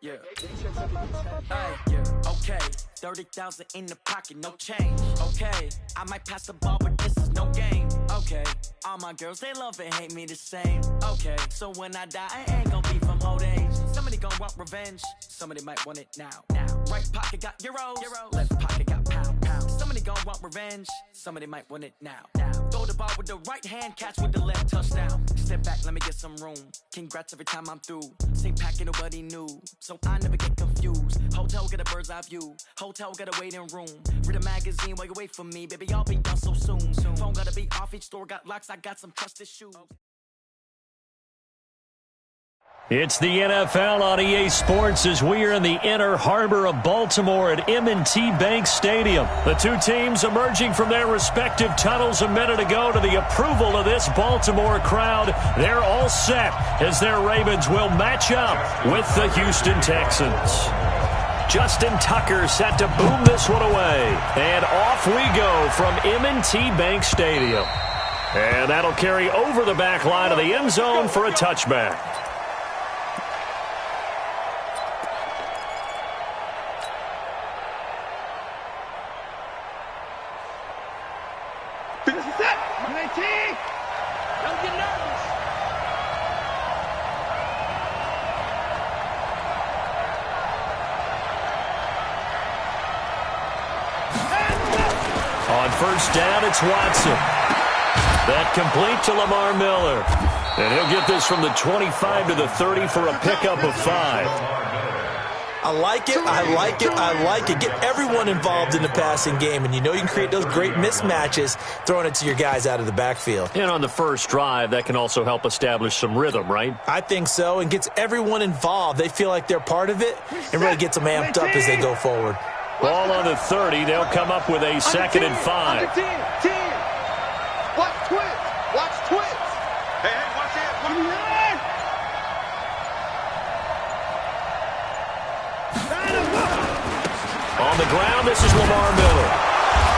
yeah. Yeah, okay. 30,000 in the pocket, no change. Okay, I might pass the ball, but this is no game. Okay, all my girls, they love and hate me the same. Okay, so when I die, I ain't gon' be from old age. Somebody gon' want revenge, somebody might want it now. Right pocket got euros, left pocket got pound. Somebody gon' want revenge, somebody might want it now. Throw the ball with the right hand, catch with the left, touchdown. Step back, let me get some room. Congrats every time I'm through. Same packet, nobody knew, so I never get confused. Hotel get a bird's eye view. Hotel got a waiting room. Read a magazine while you wait for me, baby. I'll be done so soon. Phone gotta be off. Each store got locks. I got some trusted shoes. It's the NFL on EA Sports as we are in the inner harbor of Baltimore at M&T Bank Stadium. The two teams emerging from their respective tunnels a minute ago to the approval of this Baltimore crowd. They're all set as their Ravens will match up with the Houston Texans. Justin Tucker set to boom this one away. And off we go from M&T Bank Stadium. And that'll carry over the back line of the end zone for a touchback. Don't get nervous. On first down, it's Watson. That complete to Lamar Miller. And he'll get this from the 25 to the 30 for a pickup of 5. I like it, I like it, I like it. Get everyone involved in the passing game, and you know you can create those great mismatches throwing it to your guys out of the backfield. And on the first drive, that can also help establish some rhythm, right? I think so, and gets everyone involved. They feel like they're part of it and really gets them amped up as they go forward. Ball on the 30. They'll come up with a 2nd and 5. Watch twins. Watch twins. Hey, watch it. What are you doing? On the ground, this is Lamar Miller.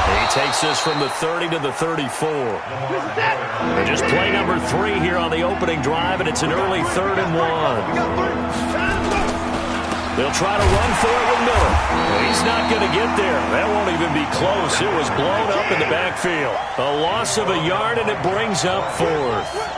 He takes this from the 30 to the 34. And just play number 3 here on the opening drive, and it's an early 3rd and 1. They'll try to run for it with Miller. He's not going to get there. That won't even be close. It was blown up in the backfield. A loss of a yard, and it brings up 4th.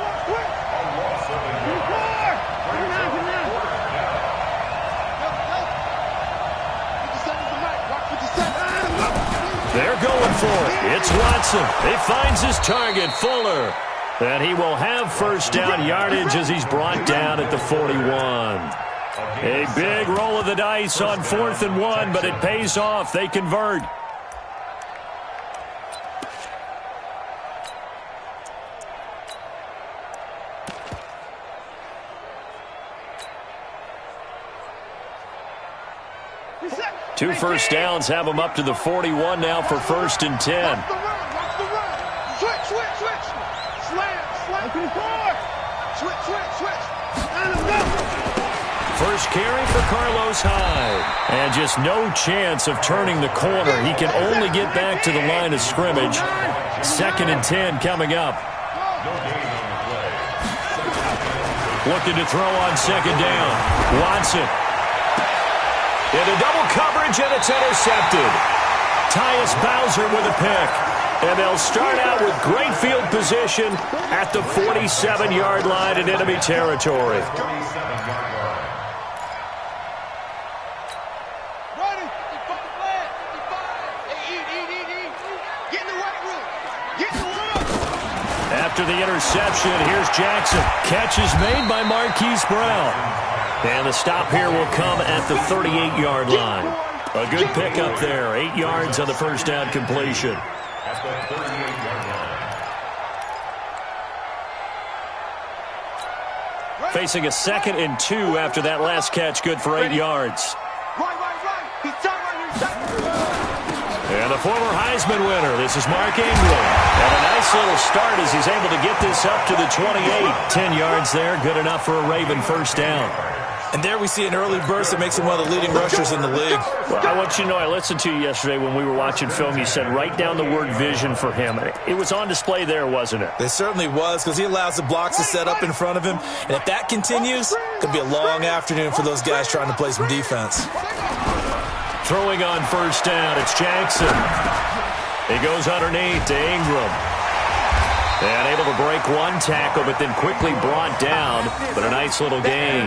They're going for it. It's Watson. He finds his target, Fuller. And he will have first down yardage as he's brought down at the 41. A big roll of the dice on 4th and 1, but it pays off. They convert. Two first downs have them up to the 41 now for 1st and 10. Watch the run. Switch. Slam. Switch. First carry for Carlos Hyde. And just no chance of turning the corner. He can only get back to the line of scrimmage. 2nd and 10 coming up. Looking to throw on 2nd down. Watson. Into double coverage, and it's intercepted. Tyus Bowser with a pick. And they'll start out with great field position at the 47-yard line in enemy territory. After the interception, here's Jackson. Catch is made by Marquise Brown. And the stop here will come at the 38-yard line. A good pickup there. 8 yards on the first down completion. Facing a 2nd and 2 after that last catch. Good for 8 yards. And the former Heisman winner, this is Mark Ingram. And a nice little start as he's able to get this up to the 28. 10 yards there, good enough for a Raven first down. And there we see an early burst that makes him one of the leading rushers in the league. Well, I want you to know, I listened to you yesterday when we were watching film. You said write down the word vision for him. It was on display there, wasn't it? It certainly was, because he allows the blocks to set up in front of him. And if that continues, it could be a long afternoon for those guys trying to play some defense. Throwing on first down, it's Jackson. He goes underneath to Ingram. And able to break one tackle, but then quickly brought down. But a nice little gain.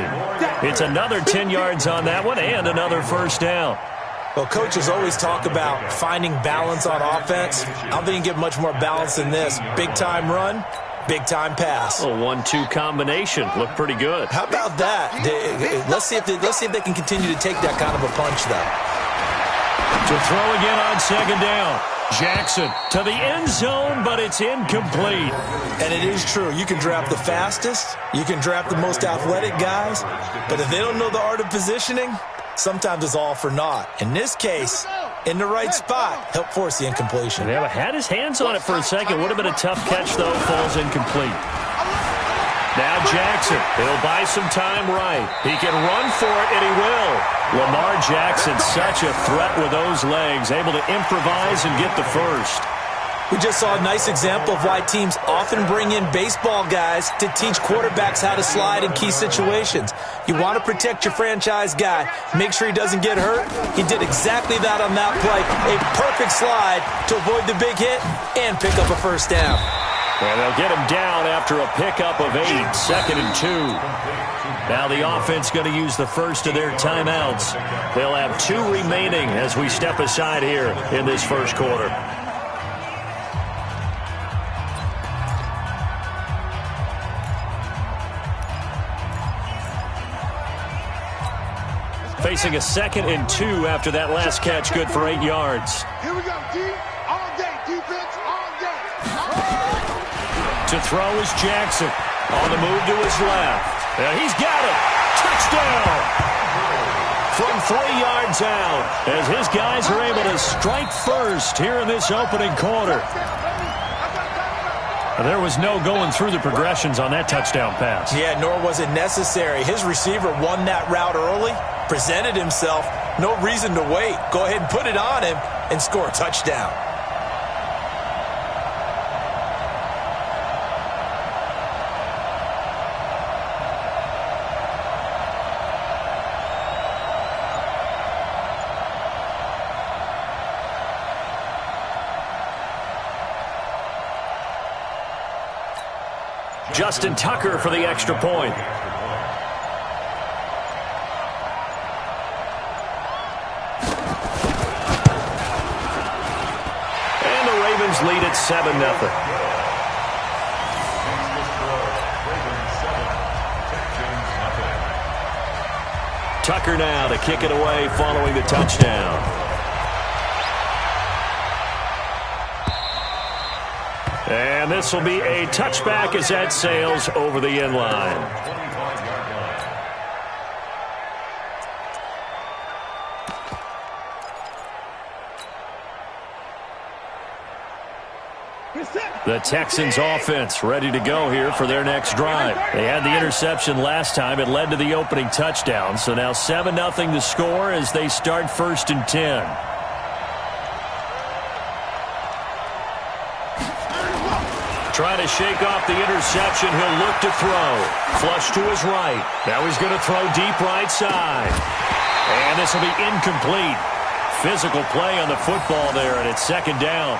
It's another 10 yards on that one and another first down. Well, coaches always talk about finding balance on offense. I don't think you can get much more balance than this. Big-time run, big-time pass. A 1-2 combination. Looked pretty good. How about that? Let's see if they can continue to take that kind of a punch, though. To throw again on second down. Jackson to the end zone, but it's incomplete. And it is true. You can draft the fastest. You can draft the most athletic guys. But if they don't know the art of positioning, sometimes it's all for naught. In this case, in the right spot, help force the incompletion. Yeah, had his hands on it for a second. Would have been a tough catch, though. Falls incomplete. Now Jackson, he'll buy some time right. He can run for it, and he will. Lamar Jackson, such a threat with those legs, able to improvise and get the first. We just saw a nice example of why teams often bring in baseball guys to teach quarterbacks how to slide in key situations. You want to protect your franchise guy. Make sure he doesn't get hurt. He did exactly that on that play. A perfect slide to avoid the big hit and pick up a first down. And they'll get him down after a pickup of 8, 2nd and 2. Now the offense going to use the first of their timeouts. They'll have 2 remaining as we step aside here in this first quarter. Facing a 2nd and 2 after that last catch, good for 8 yards. Here we go, D. All day, defense, all day. To throw is Jackson. On the move to his left. And he's got it. Touchdown. From 3 yards out, as his guys are able to strike first here in this opening quarter. And there was no going through the progressions on that touchdown pass. Yeah, nor was it necessary. His receiver won that route early, presented himself, no reason to wait. Go ahead and put it on him and score a touchdown. Justin Tucker for the extra point. And the Ravens lead at 7-0. Tucker now to kick it away following the touchdown. And this will be a touchback as that sails over the end line. The Texans offense ready to go here for their next drive. They had the interception last time. It led to the opening touchdown. So now 7-0 the score as they start 1st and 10. Trying to shake off the interception. He'll look to throw. Flush to his right. Now he's going to throw deep right side. And this will be incomplete. Physical play on the football there, and it's 2nd down.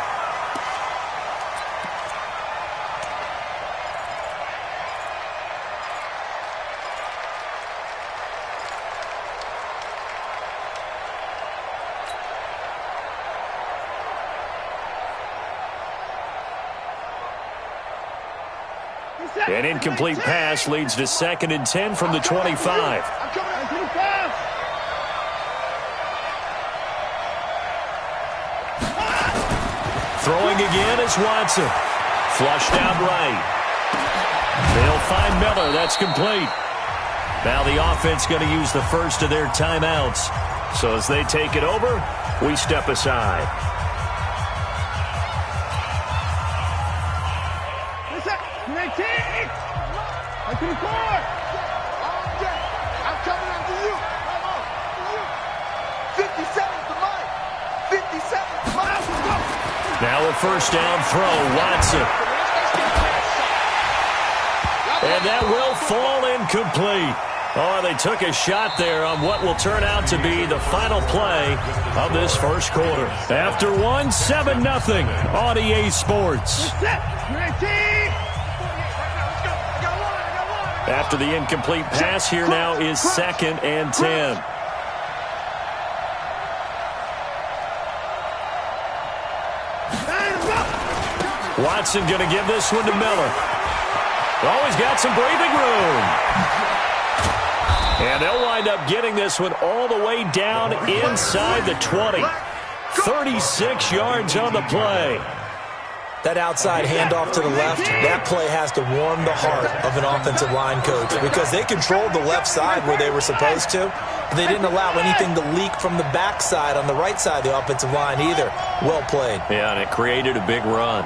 An incomplete pass leads to 2nd and 10 from the 25. Throwing again is Watson. Flushed out right. They'll find Miller. That's complete. Now the offense going to use the first of their timeouts. So as they take it over, we step aside. Coming after you. 57's the line. 57's the line. Now a first down throw, Watson. And that will fall incomplete. Oh, they took a shot there on what will turn out to be the final play of this first quarter. After one, 7-0 on EA Sports. After the incomplete pass, here now is 2nd and 10. Watson going to give this one to Miller. Oh, he's got some breathing room. And they'll wind up getting this one all the way down inside the 20. 36 yards on the play. That outside handoff to the left, that play has to warm the heart of an offensive line coach because they controlled the left side where they were supposed to. But they didn't allow anything to leak from the backside on the right side of the offensive line either. Well played. Yeah, and it created a big run.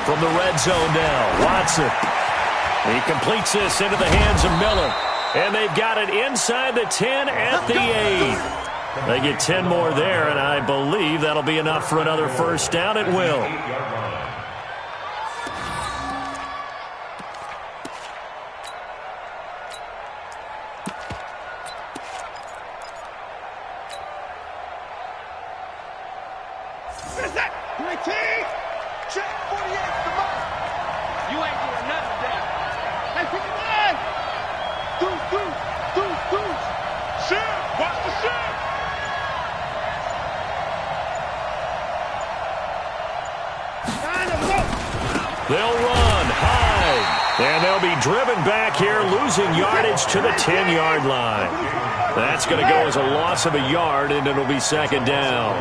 From the red zone now, Watson. He completes this into the hands of Miller. And they've got it inside the 10 at the 8. They get 10 more there, and I believe that'll be enough for another first down. It will. They'll run, hide, and they'll be driven back here, losing yardage to the 10-yard line. That's going to go as a loss of a yard, and it'll be 2nd down.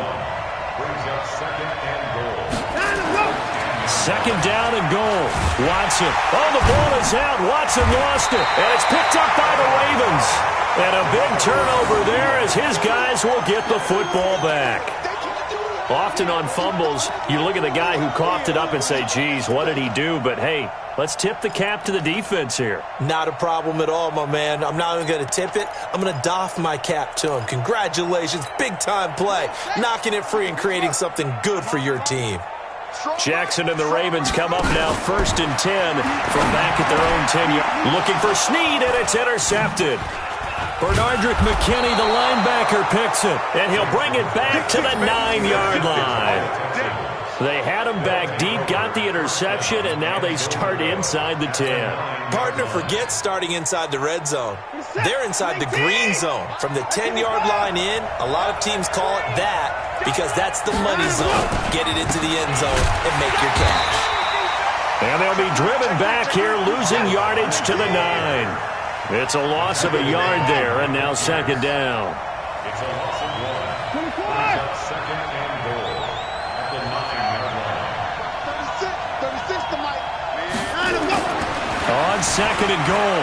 Second down and goal. Watson. Oh, the ball is out. Watson lost it, and it's picked up by the Ravens. And a big turnover there as his guys will get the football back. Often on fumbles, you look at the guy who coughed it up and say, geez, what did he do? But, hey, let's tip the cap to the defense here. Not a problem at all, my man. I'm not even going to tip it. I'm going to doff my cap to him. Congratulations. Big-time play. Knocking it free and creating something good for your team. Jackson and the Ravens come up now 1st and 10 from back at their own 10-yard. Looking for Snead, and it's intercepted. Bernardrick McKinney, the linebacker, picks it, and he'll bring it back to the 9-yard line. They had him back deep, got the interception, and now they start inside the 10. Partner forgets starting inside the red zone. They're inside the green zone. From the 10-yard line in, a lot of teams call it that because that's the money zone. Get it into the end zone and make your cash. And they'll be driven back here, losing yardage to the 9. It's a loss of a yard there, and now 2nd down. It's a loss of 1. 2nd and goal at the 9-yard line. 36 to Mike. On 2nd and goal,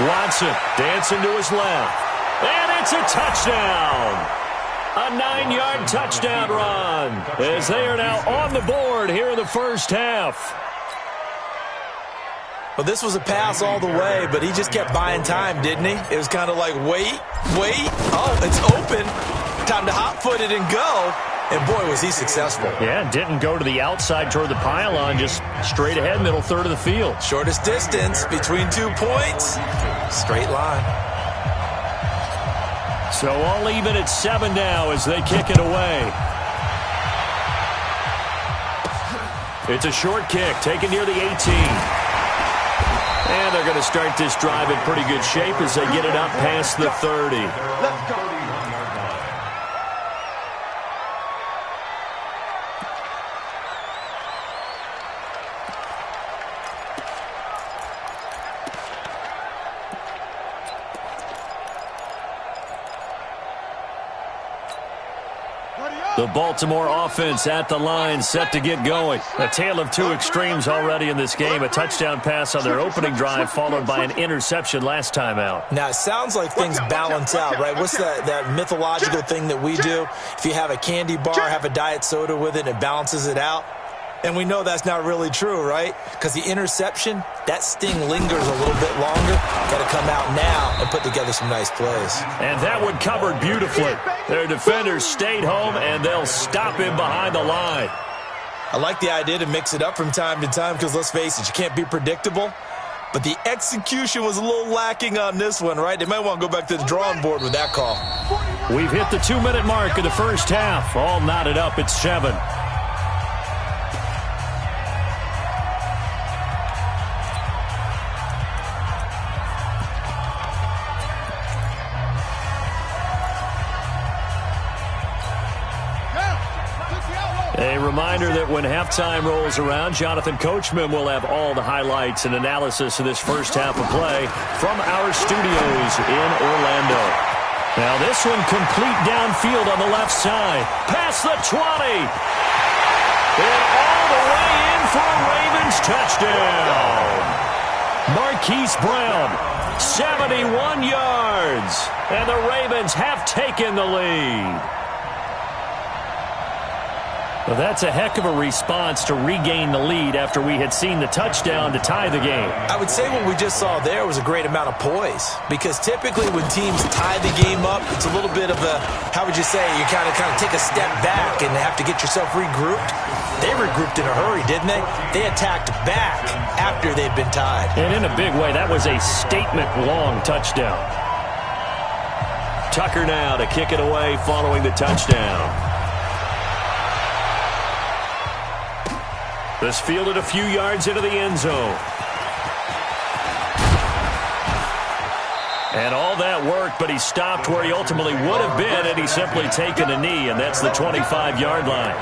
Watson dancing to his left. And it's a touchdown. A 9-yard touchdown run as they are now on the board here in the first half. Well, this was a pass all the way, but he just kept buying time, didn't he? It was kind of like, wait. Oh, it's open. Time to hot-foot it and go. And, boy, was he successful. Yeah, didn't go to the outside toward the pylon, just straight ahead, middle third of the field. Shortest distance between 2 points. Straight line. So all even at 7 now as they kick it away. It's a short kick taken near the 18. And they're going to start this drive in pretty good shape as they get it up past the 30. Let's go. The Baltimore offense at the line, set to get going. A tale of two extremes already in this game. A touchdown pass on their opening drive, followed by an interception last time out. Now, it sounds like things balance out, right? What's that mythological thing that we do? If you have a candy bar, have a diet soda with it, and it balances it out. And we know that's not really true, right? Because the interception, that sting lingers a little bit longer. Got to come out now and put together some nice plays. And that one covered beautifully. Their defenders stayed home, and they'll stop him behind the line. I like the idea to mix it up from time to time because, let's face it, you can't be predictable. But the execution was a little lacking on this one, right? They might want to go back to the drawing board with that call. We've hit the 2-minute mark of the first half. All knotted up at 7. A reminder that when halftime rolls around, Jonathan Coachman will have all the highlights and analysis of this first half of play from our studios in Orlando. Now this one complete downfield on the left side. Past the 20. And all the way in for a Ravens touchdown. Marquise Brown, 71 yards. And the Ravens have taken the lead. Well, that's a heck of a response to regain the lead after we had seen the touchdown to tie the game. I would say what we just saw there was a great amount of poise, because typically when teams tie the game up, it's a little bit of a, how would you say, you kind of take a step back and have to get yourself regrouped. They regrouped in a hurry, didn't they? They attacked back after they'd been tied. And in a big way, that was a statement-long touchdown. Tucker now to kick it away following the touchdown. This fielded a few yards into the end zone. And all that worked, but he stopped where he ultimately would have been had he simply taken a knee, and that's the 25-yard line.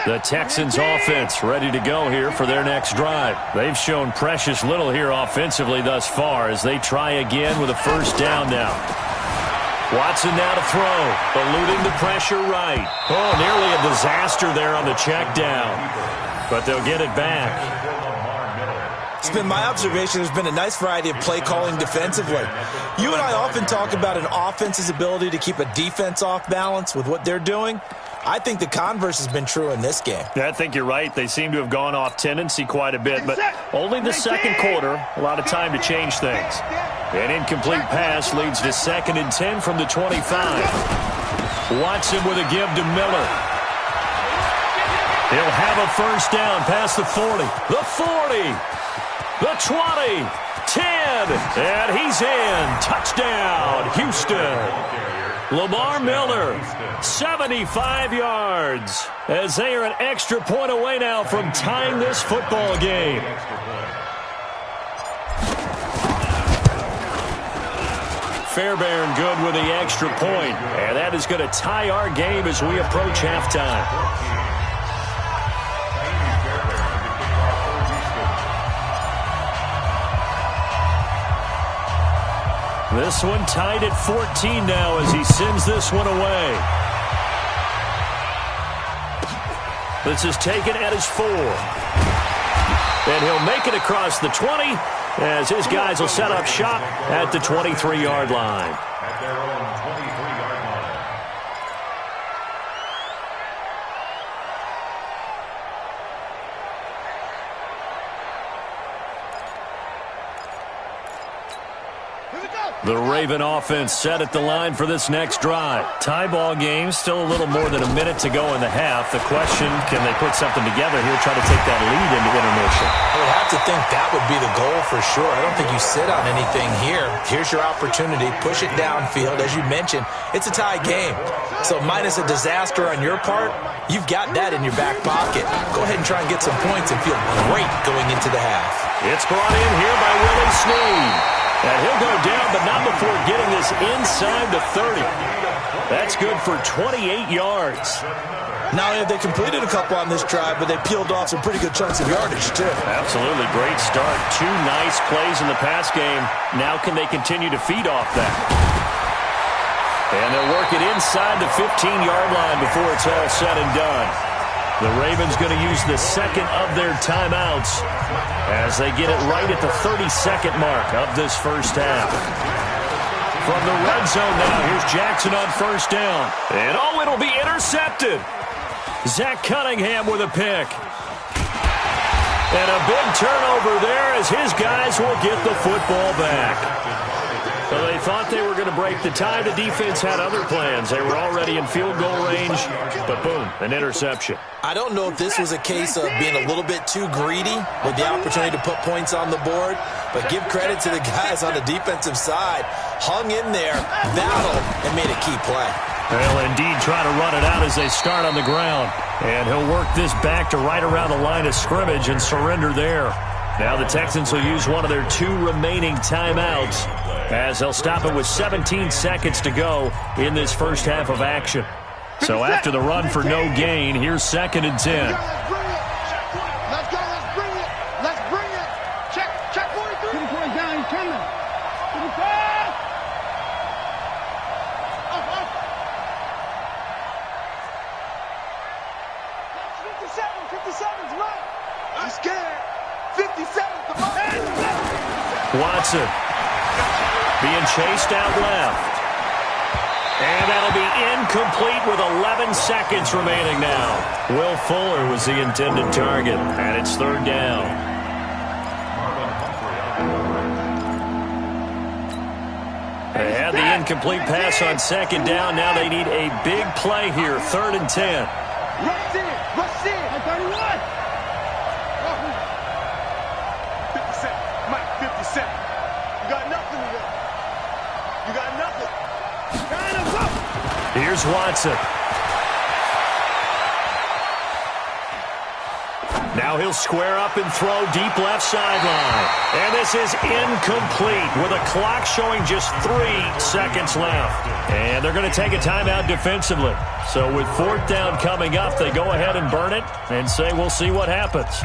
The Texans offense ready to go here for their next drive. They've shown precious little here offensively thus far as they try again with a first down now. Watson now to throw, eluding the pressure right. Oh, nearly a disaster there on the check down, but they'll get it back. It's been my observation there's been a nice variety of play calling defensively. You and I often talk about an offense's ability to keep a defense off balance with what they're doing. I think the converse has been true in this game. I think you're right. They seem to have gone off tendency quite a bit, but only the second quarter, a lot of time to change things. An incomplete pass leads to 2nd and 10 from the 25. Watson with a give to Miller. He'll have a first down past the 40. The 40. The 20. 10. And he's in. Touchdown, Houston. Lamar Miller, 75 yards, as they are an extra point away now from tying this football game. Fairbairn good with the extra point, and that is going to tie our game as we approach halftime. This one tied at 14 now as he sends this one away. This is taken at his 4. And he'll make it across the 20 as his guys will set up shop at the 23-yard line. At their own 23-yard line. The Raven offense set at the line for this next drive. Tie ball game, still a little more than a minute to go in the half. The question, can they put something together here, try to take that lead into intermission? I would have to think that would be the goal for sure. I don't think you sit on anything here. Here's your opportunity. Push it downfield. As you mentioned, it's a tie game. So minus a disaster on your part, you've got that in your back pocket. Go ahead and try and get some points and feel great going into the half. It's brought in here by Willie Snead. And he'll go down, but not before getting this inside the 30. That's good for 28 yards. Not only have they completed a couple on this drive, but they peeled off some pretty good chunks of yardage, too. Absolutely. Great start. 2 nice plays in the pass game. Now can they continue to feed off that? And they'll work it inside the 15-yard line before it's all said and done. The Ravens going to use the second of their timeouts as they get it right at the 32nd mark of this first half. from the red zone now. Here's Jackson on first down. And it'll be intercepted. Zach Cunningham with a pick. And a big turnover there as his guys will get the football back. So they thought they were going to break the tie. The defense had other plans. They were already in field goal range, but boom, an interception. I don't know if this was a case of being a little bit too greedy with the opportunity to put points on the board, but give credit to the guys on the defensive side. Hung in there, battled, and made a key play. They'll indeed try to run it out as they start on the ground. And he'll work this back to right around the line of scrimmage and surrender there. Now the Texans will use one of their 2 remaining timeouts as they'll stop it with 17 seconds to go in this first half of action. So after the run for no gain, here's 2nd and 10. Let's go, let's bring it. Let's bring it. Check 43. 2 points down, he's coming. 57's right. I'm scared. 57's the most. Watson being chased out left. And that'll be incomplete with 11 seconds remaining now. Will Fuller was the intended target, and it's 3rd down. They had the incomplete pass on 2nd down. Now they need a big play here, 3rd and 10. Rush in. 31. 57. Mike, 57. You got nothing to do. You got nothing. Here's Watson. Now he'll square up and throw deep left sideline. And this is incomplete with a clock showing just 3 seconds left. And they're going to take a timeout defensively. So with 4th down coming up, they go ahead and burn it and say we'll see what happens.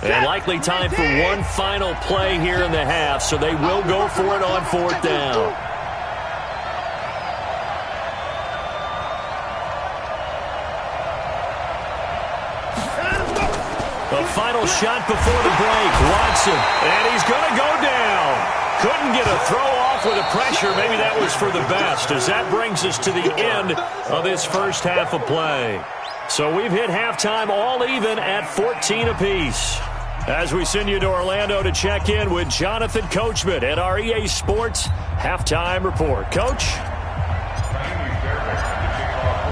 And likely time for one final play here in the half, so they will go for it on 4th down. The final shot before the break, Watson, and he's going to go down. Couldn't get a throw off with the pressure. Maybe that was for the best, as that brings us to the end of this first half of play. So we've hit halftime all even at 14 apiece. As we send you to Orlando to check in with Jonathan Coachman at our EA Sports Halftime Report. Coach?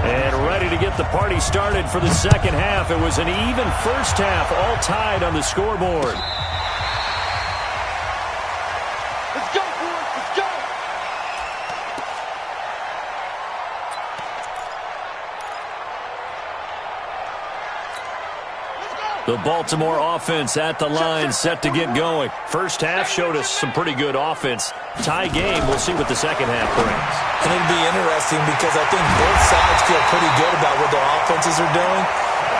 And ready to get the party started for the second half. It was an even first half, all tied on the scoreboard. Let's go, boys. Let's go. The Baltimore offense at the line, set to get going. First half showed us some pretty good offense. Tie game, we'll see what the second half brings. And it'll be interesting because I think both sides feel pretty good about what their offenses are doing.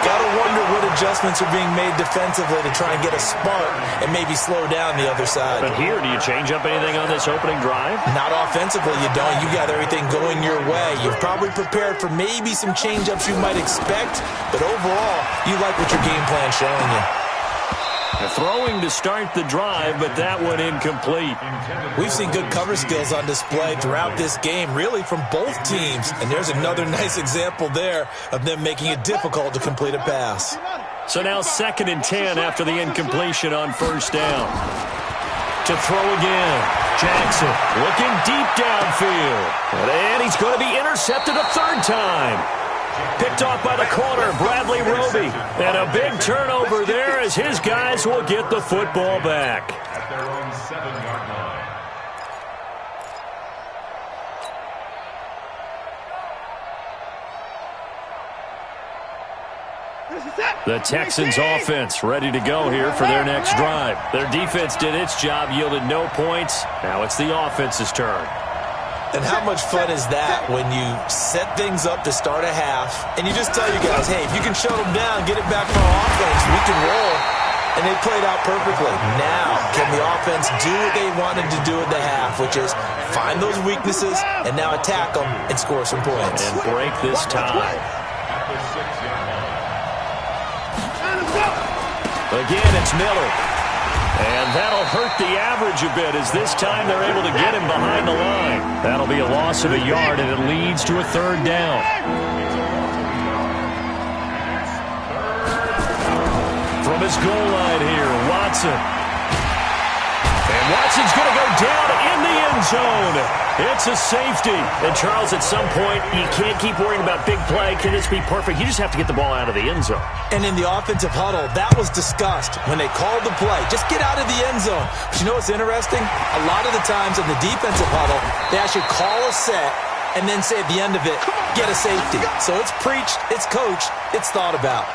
Got to wonder what adjustments are being made defensively to try and get a spark and maybe slow down the other side. But here, do you change up anything on this opening drive? Not offensively, you don't. You got everything going your way. You've probably prepared for maybe some change-ups you might expect, but overall, you like what your game plan's showing you. Throwing to start the drive, but that one incomplete. We've seen good cover skills on display throughout this game, really from both teams. And there's another nice example there of them making it difficult to complete a pass. So now 2nd and 10 after the incompletion on first down. To throw again. Jackson looking deep downfield. And he's going to be intercepted a 3rd time. Picked off by the corner, Bradley Roby. And a big turnover there as his guys will get the football back. At their own 7-yard line. The Texans offense ready to go here for their next drive. Their defense did its job, yielded no points. Now it's the offense's turn. And how much fun is that when you set things up to start a half and you just tell your guys, hey, if you can shut them down, get it back for our offense, we can roll. and they played out perfectly. Now, can the offense do what they wanted to do at the half, which is find those weaknesses and now attack them and score some points. And break this tie. Again, it's Miller. And that'll hurt the average a bit as this time they're able to get him behind the line. That'll be a loss of a yard, and it leads to a third down. From his goal line here, Watson. And Watson's going to go down in the end zone. It's a safety. And, Charles, at some point, you can't keep worrying about big play. Can this be perfect? You just have to get the ball out of the end zone. And in the offensive huddle, that was discussed when they called the play. Just get out of the end zone. But you know what's interesting? A lot of the times in the defensive huddle, they actually call a set and then say at the end of it, get a safety. So it's preached, it's coached, it's thought about.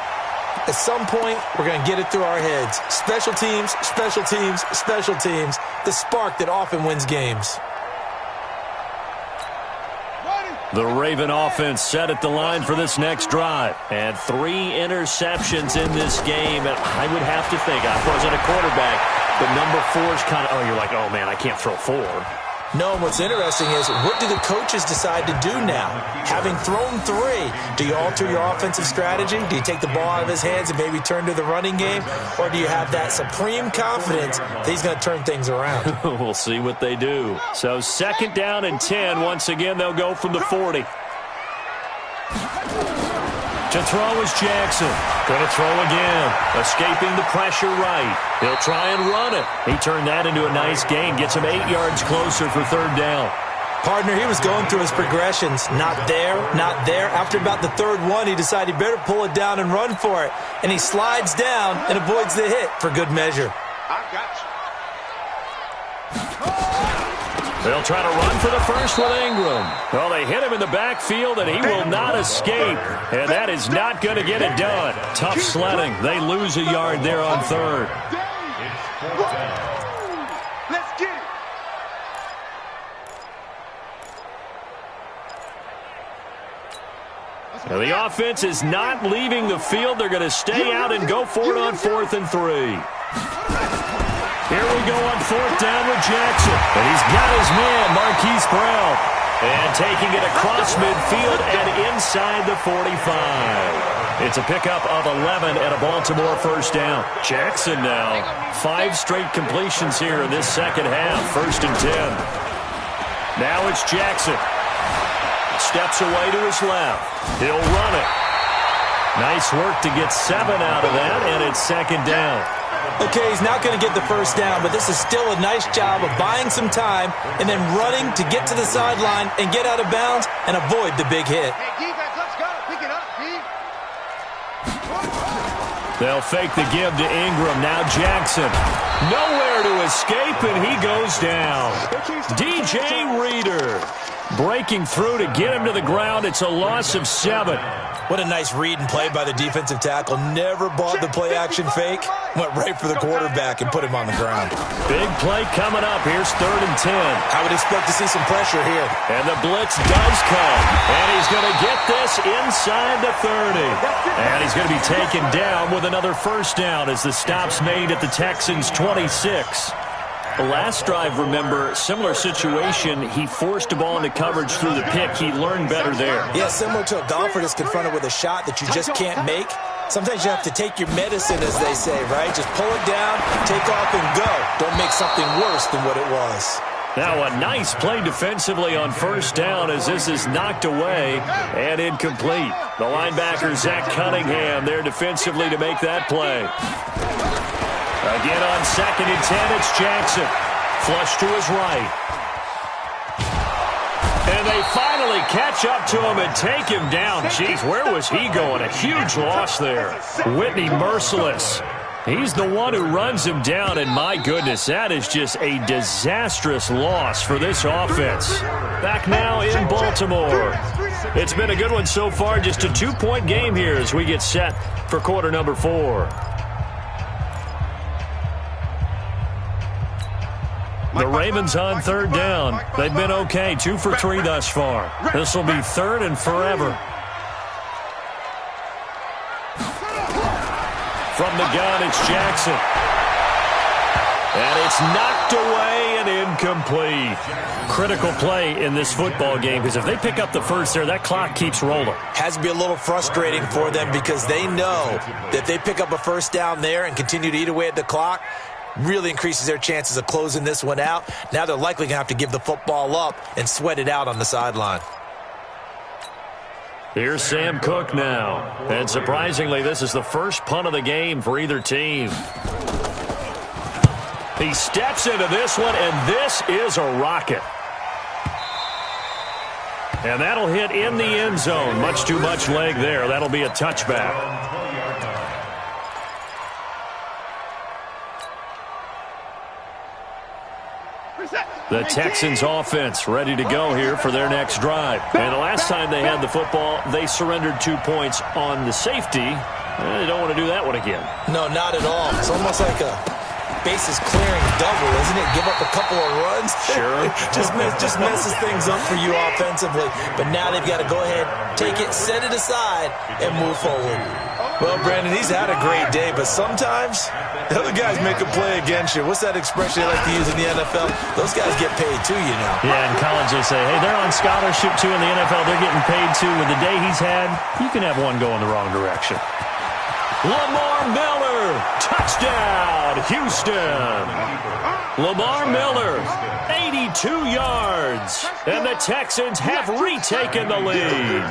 At some point, we're going to get it through our heads. Special teams, special teams, special teams. The spark that often wins games. The Raven offense set at the line for this next drive. And 3 interceptions in this game. And I would have to think, I wasn't a quarterback, but number 4 is kind of, you're like, oh, man, I can't throw 4. No, and what's interesting is, what do the coaches decide to do now? Having thrown 3, do you alter your offensive strategy? Do you take the ball out of his hands and maybe turn to the running game? Or do you have that supreme confidence that he's going to turn things around? We'll see what they do. So 2nd down and 10. Once again, they'll go from the 40. To throw is Jackson. Going to throw again. Escaping the pressure right. He'll try and run it. He turned that into a nice gain. Gets him 8 yards closer for 3rd down. Partner, he was going through his progressions. Not there, not there. After about the 3rd one, he decided he better pull it down and run for it. And he slides down and avoids the hit for good measure. I got you. They'll try to run for the first with Ingram. Well, they hit him in the backfield, and he will not escape. And that is not going to get it done. Tough sledding. They lose a yard there on 3rd. Let's get it. Now, the offense is not leaving the field. They're going to stay out and go for it on 4th and 3. Here we go on 4th down with Jackson. And he's got his man, Marquise Brown. And taking it across midfield and inside the 45. It's a pickup of 11 and a Baltimore 1st down. Jackson now, 5 straight completions here in this 2nd half. 1st and 10. Now it's Jackson. Steps away to his left. He'll run it. Nice work to get 7 out of that, and it's 2nd down. Okay, he's not going to get the 1st down, but this is still a nice job of buying some time and then running to get to the sideline and get out of bounds and avoid the big hit. Hey, defense, let's go. Pick it up, D. They'll fake the give to Ingram. Now Jackson. Nowhere to escape, and he goes down. DJ Reader breaking through to get him to the ground. It's a loss of 7. What a nice read and play by the defensive tackle. Never bought the play-action fake. Went right for the quarterback and put him on the ground. Big play coming up. Here's 3rd and 10. I would expect to see some pressure here. And the blitz does come. And he's going to get this inside the 30. And he's going to be taken down with another 1st down as the stop's made at the Texans' 26. The last drive, remember, similar situation. He forced a ball into coverage through the pick. He learned better there. Yeah, similar to a golfer that's confronted with a shot that you just can't make. Sometimes you have to take your medicine, as they say, right? Just pull it down, take off, and go. Don't make something worse than what it was. Now a nice play defensively on 1st down as this is knocked away and incomplete. The linebacker, Zach Cunningham, there defensively to make that play. Again on 2nd and 10, it's Jackson. Flush to his right. And they finally catch up to him and take him down. Jeez, where was he going? A huge loss there. Whitney Merciless. He's the one who runs him down, and my goodness, that is just a disastrous loss for this offense. Back now in Baltimore. It's been a good one so far, just a 2-point game here as we get set for quarter number 4. The Ravens on 3rd down. They've been okay, 2 for 3 thus far. This will be 3rd and forever. from the gun, it's Jackson. And it's knocked away and incomplete. Critical play in this football game because if they pick up the first there, that clock keeps rolling. Has to be a little frustrating for them because they know that if they pick up a first down there and continue to eat away at the clock, really increases their chances of closing this one out. Now they're likely going to have to give the football up and sweat it out on the sideline. Here's Sam Cook now. And surprisingly, this is the first punt of the game for either team. He steps into this one, and this is a rocket. And that'll hit in the end zone. Much too much leg there. That'll be a touchback. The Texans offense ready to go here for their next drive. And the last time they had the football, they surrendered 2 points on the safety. They don't want to do that one again. No, not at all. It's almost like a bases clearing double, isn't it? Give up a couple of runs. Sure. just messes things up for you offensively. But now they've got to go ahead, take it, set it aside, and move forward. Well, Brandon, he's had a great day, but sometimes the other guys make a play against you. What's that expression they like to use in the NFL? Those guys get paid too, you know. Yeah, in college they say, hey, they're on scholarship too. In the NFL, they're getting paid too. With the day he's had, you can have one go in the wrong direction. Lamar Miller, touchdown, Houston. Lamar Miller, 82 yards, and the Texans have retaken the lead.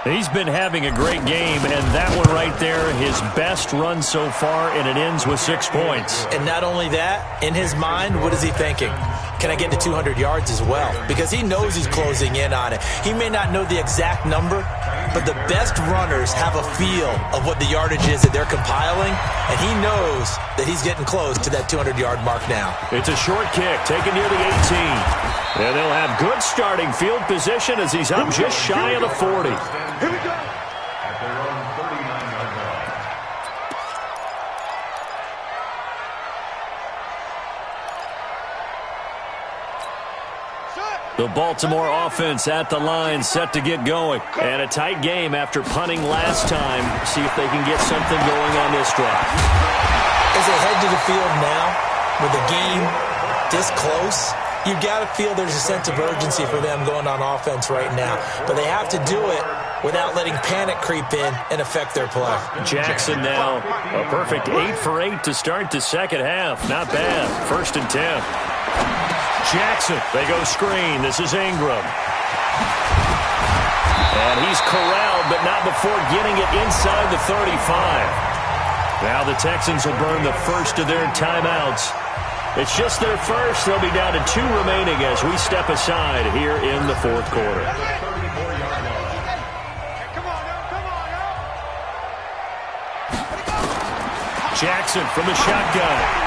He's been having a great game, and that one right there, his best run so far, and it ends with 6 points. And not only that, in his mind, what is he thinking? Can I get to 200 yards as well? Because he knows he's closing in on it. He may not know the exact number, but the best runners have a feel of what the yardage is that they're compiling, and he knows that he's getting close to that 200-yard mark now. It's a short kick, taken near the 18. And they'll have good starting field position as he's up just shy of the 40. Here we go. At their own 39-yard line. The Baltimore offense at the line, set to get going. And a tight game after punting last time. See if they can get something going on this drive. As they head to the field now, with the game this close, you've got to feel there's a sense of urgency for them going on offense right now. But they have to do it without letting panic creep in and affect their play. Jackson now, a perfect 8 for 8 to start the second half. Not bad. 1st and 10. Jackson, they go screen. This is Ingram. And he's corralled, but not before getting it inside the 35. Now the Texans will burn the first of their timeouts. It's just their first. They'll be down to 2 remaining as we step aside here in the 4th quarter. Jackson from the shotgun.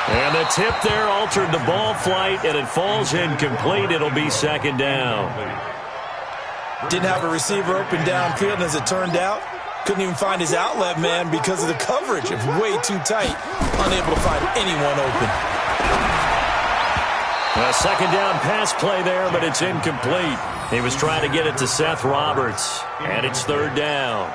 And the tip there altered the ball flight, and it falls incomplete. It'll be 2nd down. Didn't have a receiver open downfield, and as it turned out, couldn't even find his outlet man because of the coverage. It was way too tight, unable to find anyone open. A 2nd down pass play there, but it's incomplete. He was trying to get it to Seth Roberts, and it's 3rd down.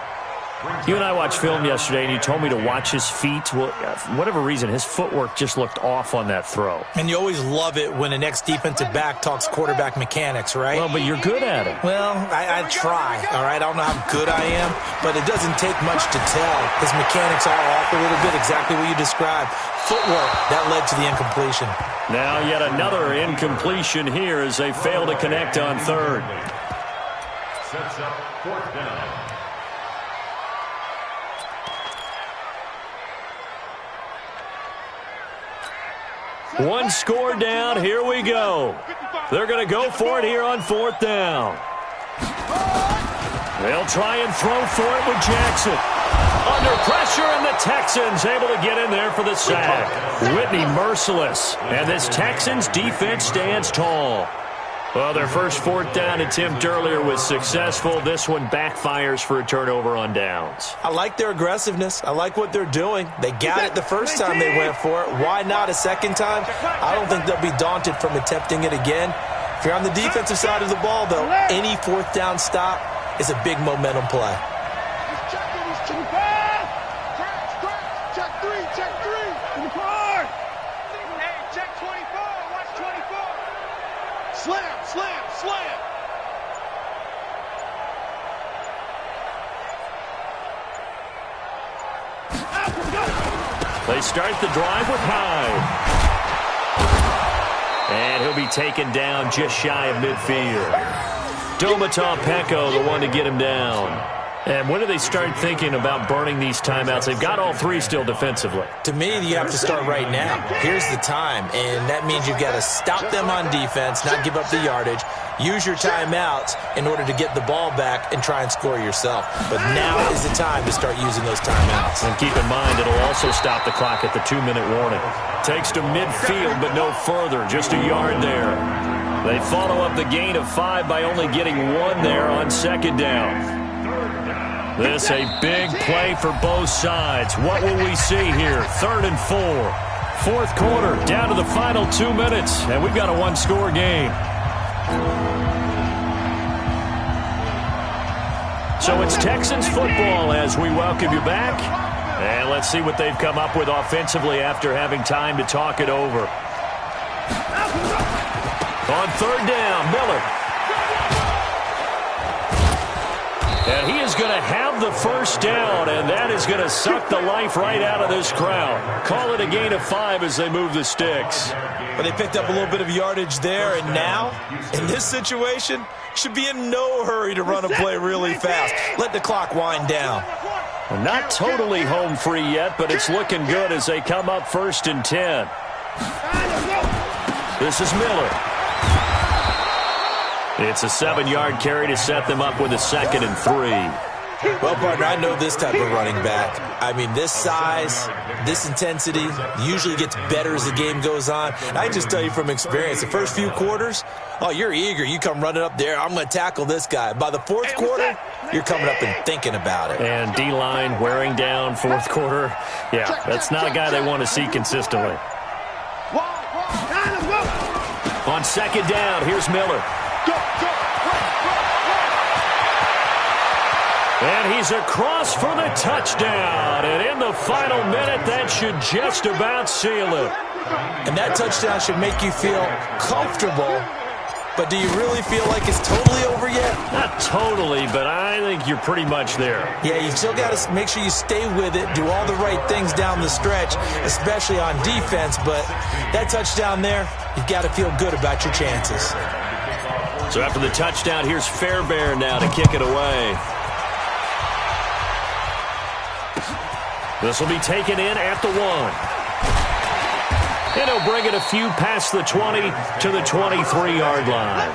You and I watched film yesterday, and you told me to watch his feet. Well, for whatever reason, his footwork just looked off on that throw. And you always love it when an ex-defensive back talks quarterback mechanics, right? Well, but you're good at it. Well, I try, all right? I don't know how good I am, but it doesn't take much to tell. His mechanics are off a little bit, exactly what you described. Footwork, that led to the incompletion. Now yet another incompletion here as they fail to connect on 3rd. Sets up 4th down. One score down. Here we go. They're going to go for it here on 4th down. They'll try and throw for it with Jackson. Under pressure, and the Texans able to get in there for the sack. Whitney merciless. And this Texans defense stands tall. Well, their first 4th down attempt earlier was successful. This one backfires for a turnover on downs. I like their aggressiveness. I like what they're doing. They got it the first time they went for it. Why not a second time? I don't think they'll be daunted from attempting it again. If you're on the defensive side of the ball, though, any 4th down stop is a big momentum play. Check three. Hey, check 24. Watch 24. Slam. They start the drive with Hyde. And he'll be taken down just shy of midfield. Domata Peko, the one to get him down. And when do they start thinking about burning these timeouts? They've got all three still defensively. To me, you have to start right now. Here's the time, and that means you've got to stop them on defense, not give up the yardage, use your timeouts in order to get the ball back and try and score yourself. But now is the time to start using those timeouts. And keep in mind, it'll also stop the clock at the 2-minute warning. Takes to midfield, but no further, just a yard there. They follow up the gain of 5 by only getting 1 there on second down. This a big play for both sides. What will we see here? 3rd and 4. Fourth quarter, down to the final 2 minutes, and we've got a one-score game. So it's Texans football as we welcome you back. And let's see what they've come up with offensively after having time to talk it over. On 3rd down, Miller. And he is going to have the first down, and that is going to suck the life right out of this crowd. Call it a gain of 5 as they move the sticks. But they picked up a little bit of yardage there, and now, in this situation, should be in no hurry to run a play really fast. Let the clock wind down. Well, not totally home free yet, but it's looking good as they come up 1st and 10. This is Miller. It's a 7-yard carry to set them up with a 2nd and 3. Well, partner, I know this type of running back. I mean, this size, this intensity usually gets better as the game goes on. I can just tell you from experience, the first few quarters, oh, you're eager. You come running up there, I'm going to tackle this guy. By the 4th quarter, you're coming up and thinking about it. And D-line wearing down 4th quarter. Yeah, that's not a guy they want to see consistently. On 2nd down, here's Miller. And he's across for the touchdown. And in the final minute, that should just about seal it. And that touchdown should make you feel comfortable. But do you really feel like it's totally over yet? Not totally, but I think you're pretty much there. Yeah, you still got to make sure you stay with it, do all the right things down the stretch, especially on defense. But that touchdown there, you've got to feel good about your chances. So after the touchdown, here's Fairbairn now to kick it away. This will be taken in at the 1. And he'll bring it a few past the 20 to the 23-yard line.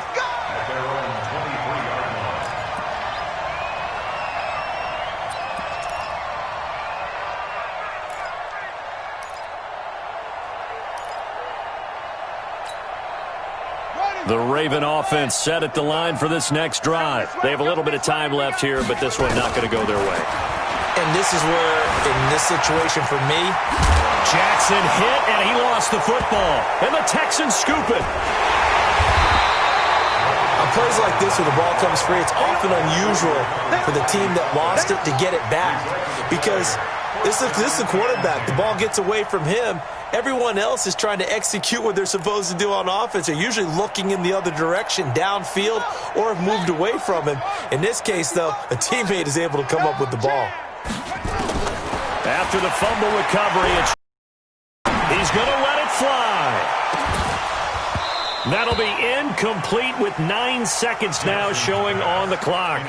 The Raven offense set at the line for this next drive. They have a little bit of time left here, but this one not going to go their way. And this is where, in this situation for me, Jackson hit, and he lost the football. And the Texans scoop it. on plays like this where the ball comes free, it's often unusual for the team that lost it to get it back. Because this is the quarterback. The ball gets away from him. Everyone else is trying to execute what they're supposed to do on offense. They're usually looking in the other direction, downfield, or have moved away from him. In this case, though, a teammate is able to come up with the ball. After the fumble recovery, he's going to let it fly. That'll be incomplete with 9 seconds now showing on the clock.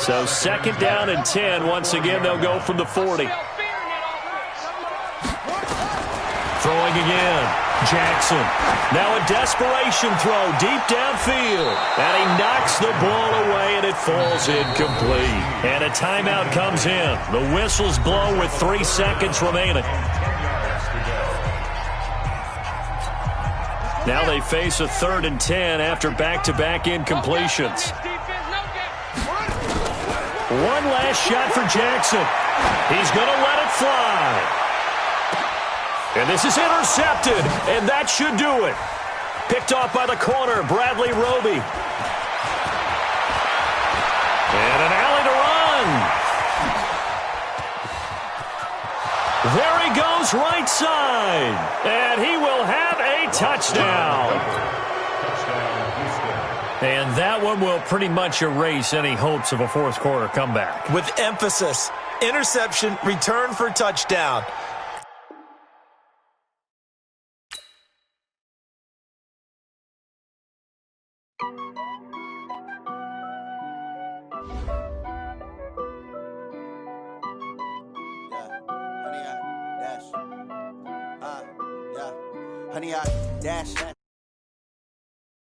So second down and 10. Once again, they'll go from the 40. Throwing again. Jackson. Now a desperation throw deep downfield. And he knocks the ball away, and it falls incomplete. And a timeout comes in. The whistles blow with 3 seconds remaining. Now they face a 3rd and 10 after back-to-back incompletions. One last shot for Jackson. He's going to let it fly. And this is intercepted, and that should do it. Picked off by the corner, Bradley Roby. There he goes right side. And he will have a touchdown. And that one will pretty much erase any hopes of a fourth quarter comeback. With emphasis, interception, return for touchdown. Honey, I dash.